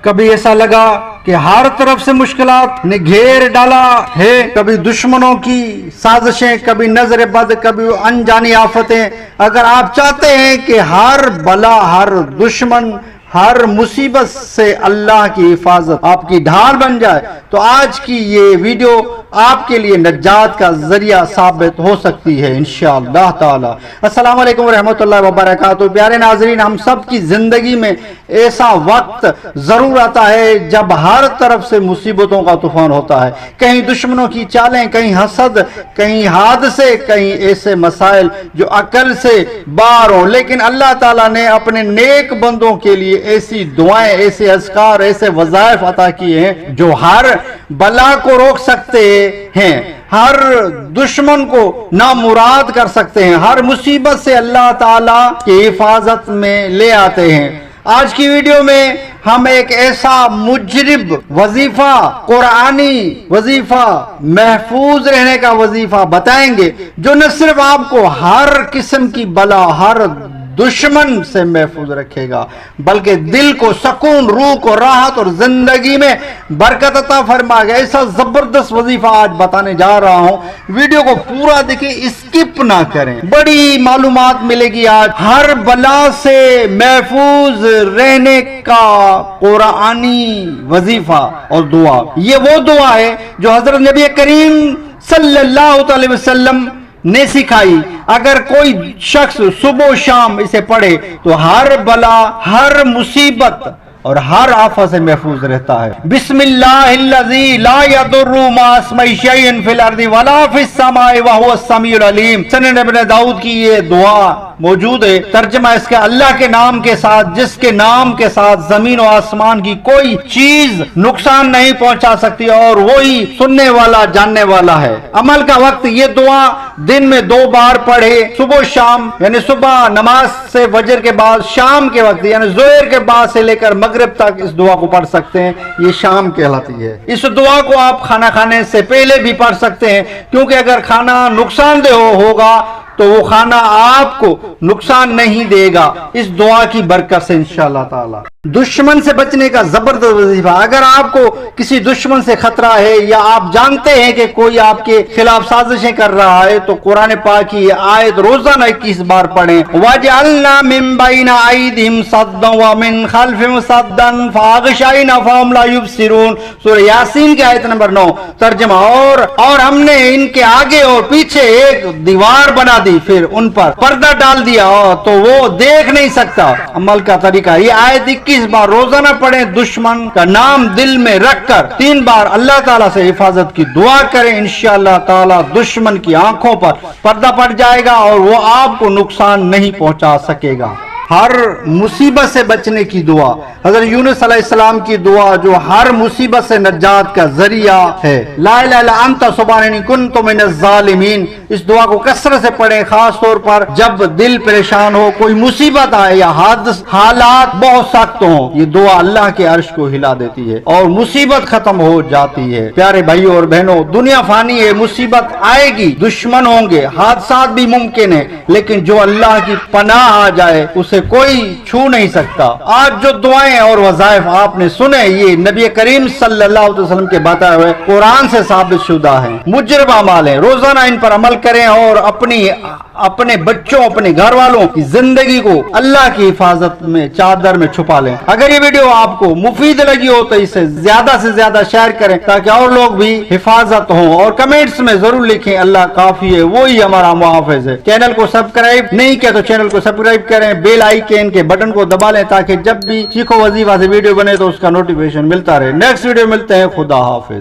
کبھی ایسا لگا کہ ہر طرف سے مشکلات نے گھیر ڈالا ہے، کبھی دشمنوں کی سازشیں، کبھی نظر بد، کبھی انجانی آفتیں۔ اگر آپ چاہتے ہیں کہ ہر بلا، ہر دشمن، ہر مصیبت سے اللہ کی حفاظت آپ کی ڈھال بن جائے تو آج کی یہ ویڈیو آپ کے لیے نجات کا ذریعہ ثابت ہو سکتی ہے انشاءاللہ تعالی۔ السلام علیکم ورحمۃ اللہ وبرکاتہ۔ پیارے ناظرین، ہم سب کی زندگی میں ایسا وقت ضرور آتا ہے جب ہر طرف سے مصیبتوں کا طوفان ہوتا ہے، کہیں دشمنوں کی چالیں، کہیں حسد، کہیں حادثے، کہیں ایسے مسائل جو عقل سے باہر ہوں، لیکن اللہ تعالیٰ نے اپنے نیک بندوں کے لیے ایسی دعائیں، ایسے اذکار، ایسے وظائف عطا کیے ہیں جو ہر بلا کو روک سکتے ہیں، ہر دشمن کو نامراد کر سکتے ہیں، ہر مصیبت سے اللہ تعالیٰ کی حفاظت میں لے آتے ہیں۔ آج کی ویڈیو میں ہم ایک ایسا مجرب وظیفہ، قرآنی وظیفہ، محفوظ رہنے کا وظیفہ بتائیں گے جو نہ صرف آپ کو ہر قسم کی بلا، ہر دشمن سے محفوظ رکھے گا بلکہ دل کو سکون، روح کو راحت اور زندگی میں برکت عطا فرمائے گا۔ ایسا زبردست وظیفہ آج بتانے جا رہا ہوں، ویڈیو کو پورا دیکھیں، اسکپ نہ کریں، بڑی معلومات ملے گی آج۔ ہر بلا سے محفوظ رہنے کا قرآنی وظیفہ اور دعا، یہ وہ دعا ہے جو حضرت نبی کریم صلی اللہ علیہ وسلم نے سکھائی۔ اگر کوئی شخص صبح و شام اسے پڑھے تو ہر بلا، ہر مصیبت اور ہر آفت سے محفوظ رہتا ہے۔ بسم اللہ الذی لا یضر مع اسمہ شیء فی الارض ولا فی السماء وہو السمیع العلیم۔ سنن ابن داؤد کی یہ دعا موجود ہے، ترجمہ اس کا اللہ کے نام کے ساتھ جس کے نام کے ساتھ زمین و آسمان کی کوئی چیز نقصان نہیں پہنچا سکتی اور وہی سننے والا، جاننے والا ہے۔ عمل کا وقت، یہ دعا دن میں 2 بار پڑھے، صبح و شام، یعنی صبح نماز سے فجر کے بعد، شام کے وقت یعنی ظہر کے بعد سے لے کر مغرب تک اس دعا کو پڑھ سکتے ہیں، یہ شام کہلاتی ہے۔ اس دعا کو آپ کھانا کھانے سے پہلے بھی پڑھ سکتے ہیں، کیونکہ اگر کھانا نقصان دہ ہوگا تو وہ کھانا آپ کو نقصان نہیں دے گا، اس دعا کی برکت سے انشاءاللہ تعالی۔ دشمن سے بچنے کا زبردست وظیفہ، اگر آپ کو کسی دشمن سے خطرہ ہے یا آپ جانتے ہیں کہ کوئی آپ کے خلاف سازشیں کر رہا ہے تو قرآن پاک کی یہ آیت روزانہ 21 بار پڑھیں۔ وَجَعَلْنَا مِن بَيْنَ أَيْدِيهِمْ سَدًّا وَمِن خَلْفِهِمْ سَدًّا فَأَغْشَيْنَاهُمْ فَهُمْ لَا يُبْصِرُونَ۔ سورہ یاسین کی آیت نمبر 9، ترجمہ، اور ہم نے ان کے آگے اور پیچھے ایک دیوار بنا دی، پھر ان پر پردہ ڈال دیا تو وہ دیکھ نہیں سکتا۔ عمل کا طریقہ، یہ آیت 21 بار روزانہ پڑھیں، دشمن کا نام دل میں رکھ کر 3 بار اللہ تعالیٰ سے حفاظت کی دعا کریں، انشاءاللہ تعالیٰ دشمن کی آنکھوں پر پردہ پڑ جائے گا اور وہ آپ کو نقصان نہیں پہنچا سکے گا۔ ہر مصیبت سے بچنے کی دعا، حضرت یونس علیہ السلام کی دعا جو ہر مصیبت سے نجات کا ذریعہ ہے، لا الہ الا انت سبحاننی کنت من الظالمین۔ اس دعا کو کثرت سے پڑھیں، خاص طور پر جب دل پریشان ہو، کوئی مصیبت آئے یا حالات بہت سخت ہوں، یہ دعا اللہ کے عرش کو ہلا دیتی ہے اور مصیبت ختم ہو جاتی ہے۔ پیارے بھائیوں اور بہنوں، دنیا فانی ہے، مصیبت آئے گی، دشمن ہوں گے، حادثات بھی ممکن ہیں، لیکن جو اللہ کی پناہ آ جائے اسے کوئی چھو نہیں سکتا۔ آج جو دعائیں اور وظائف آپ نے سنے، یہ نبی کریم صلی اللہ علیہ وسلم کے بتائے ہوئے قرآن سے ثابت شدہ ہیں، مجرب اعمال ہیں۔ روزانہ ان پر عمل کریں اور اپنے بچوں، اپنے گھر والوں کی زندگی کو اللہ کی حفاظت میں چادر میں چھپا لیں۔ اگر یہ ویڈیو آپ کو مفید لگی ہو تو اسے زیادہ سے زیادہ شیئر کریں تاکہ اور لوگ بھی حفاظت ہوں، اور کمنٹس میں ضرور لکھیں اللہ کافی ہے، وہی ہمارا محافظ ہے۔ چینل کو سبسکرائب نہیں کیا تو چینل کو سبسکرائب کریں، بیل آئیکن کے بٹن کو دبا لیں تاکہ جب بھی سیکھو وظیفہ سے ویڈیو بنے تو اس کا نوٹیفیکیشن ملتا رہے۔ نیکسٹ ویڈیو ملتے ہیں، خدا حافظ۔